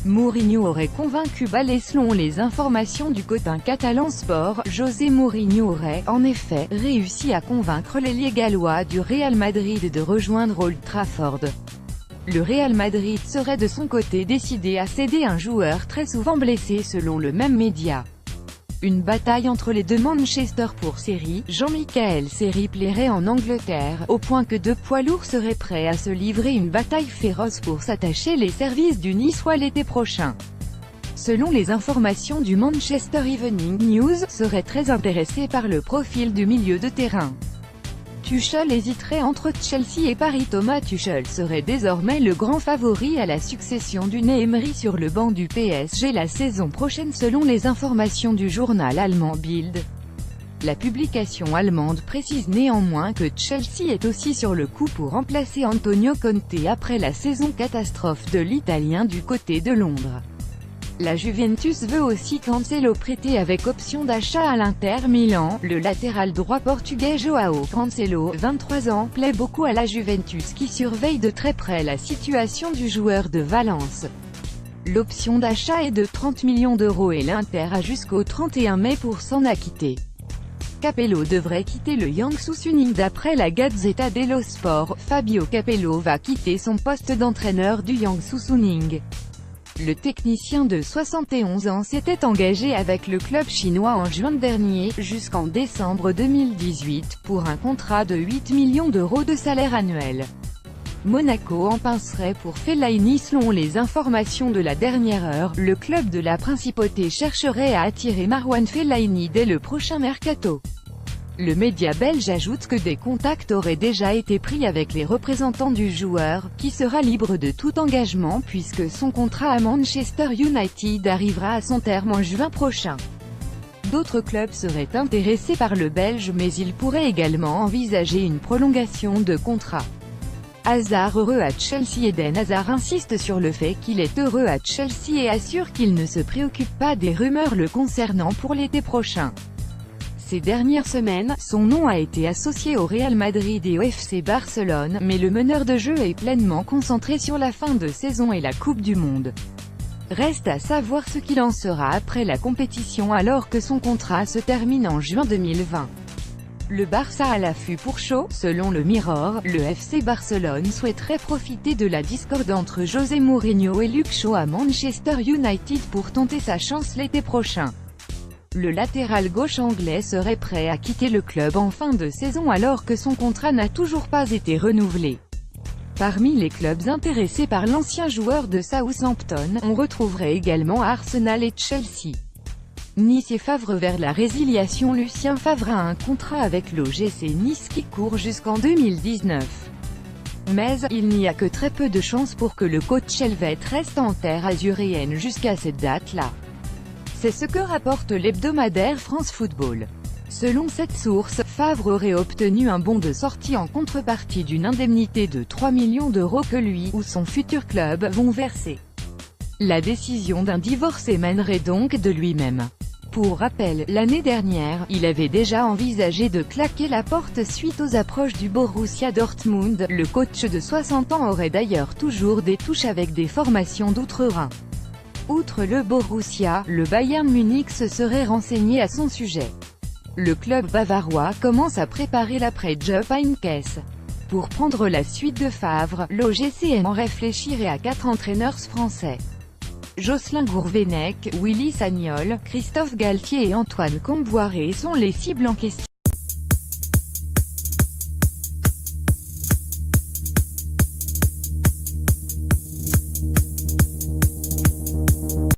Mourinho aurait convaincu Bale. Selon les informations du quotidien catalan Sport, José Mourinho aurait, en effet, réussi à convaincre l'ailier gallois du Real Madrid de rejoindre Old Trafford. Le Real Madrid serait de son côté décidé à céder un joueur très souvent blessé selon le même média. Une bataille entre les deux Manchester pour Seri, Jean-Michel Seri plairait en Angleterre, au point que deux poids lourds seraient prêts à se livrer une bataille féroce pour s'attacher les services du Niçois l'été prochain. Selon les informations du Manchester Evening News, serait très intéressé par le profil du milieu de terrain. Tuchel hésiterait entre Chelsea et Paris. Thomas Tuchel serait désormais le grand favori à la succession d'Unai Emery sur le banc du PSG la saison prochaine selon les informations du journal allemand Bild. La publication allemande précise néanmoins que Chelsea est aussi sur le coup pour remplacer Antonio Conte après la saison catastrophe de l'Italien du côté de Londres. La Juventus veut aussi Cancelo prêté avec option d'achat à l'Inter Milan. Le latéral droit portugais Joao Cancelo, 23 ans, plaît beaucoup à la Juventus qui surveille de très près la situation du joueur de Valence. L'option d'achat est de 30 millions d'euros et l'Inter a jusqu'au 31 mai pour s'en acquitter. Capello devrait quitter le Jiangsu Suning d'après la Gazzetta dello Sport. Fabio Capello va quitter son poste d'entraîneur du Jiangsu Suning. Le technicien de 71 ans s'était engagé avec le club chinois en juin dernier, jusqu'en décembre 2018, pour un contrat de 8 millions d'euros de salaire annuel. Monaco en pincerait pour Fellaini. Selon les informations de la dernière heure, le club de la Principauté chercherait à attirer Marouane Fellaini dès le prochain mercato. Le média belge ajoute que des contacts auraient déjà été pris avec les représentants du joueur, qui sera libre de tout engagement puisque son contrat à Manchester United arrivera à son terme en juin prochain. D'autres clubs seraient intéressés par le Belge mais il pourrait également envisager une prolongation de contrat. Hazard heureux à Chelsea. Eden Hazard insiste sur le fait qu'il est heureux à Chelsea et assure qu'il ne se préoccupe pas des rumeurs le concernant pour l'été prochain. Ces dernières semaines, son nom a été associé au Real Madrid et au FC Barcelone, mais le meneur de jeu est pleinement concentré sur la fin de saison et la Coupe du Monde. Reste à savoir ce qu'il en sera après la compétition alors que son contrat se termine en juin 2020. Le Barça à l'affût pour chaud. Selon le Mirror, le FC Barcelone souhaiterait profiter de la discorde entre José Mourinho et Luke Shaw à Manchester United pour tenter sa chance l'été prochain. Le latéral gauche anglais serait prêt à quitter le club en fin de saison alors que son contrat n'a toujours pas été renouvelé. Parmi les clubs intéressés par l'ancien joueur de Southampton, on retrouverait également Arsenal et Chelsea. Nice et Favre vers la résiliation. Lucien Favre a un contrat avec l'OGC Nice qui court jusqu'en 2019. Mais, il n'y a que très peu de chances pour que le coach helvète reste en terre azuréenne jusqu'à cette date-là. C'est ce que rapporte l'hebdomadaire France Football. Selon cette source, Favre aurait obtenu un bon de sortie en contrepartie d'une indemnité de 3 millions d'euros que lui ou son futur club vont verser. La décision d'un divorce émanerait donc de lui-même. Pour rappel, l'année dernière, il avait déjà envisagé de claquer la porte suite aux approches du Borussia Dortmund. Le coach de 60 ans aurait d'ailleurs toujours des touches avec des formations d'outre-Rhin. Outre le Borussia, le Bayern Munich se serait renseigné à son sujet. Le club bavarois commence à préparer l'après-Jupp Heynckes. Pour prendre la suite de Favre, l'OGC en réfléchirait à 4 entraîneurs français. Jocelyn Gourvenec, Willy Sagnol, Christophe Galtier et Antoine Kombouaré sont les cibles en question.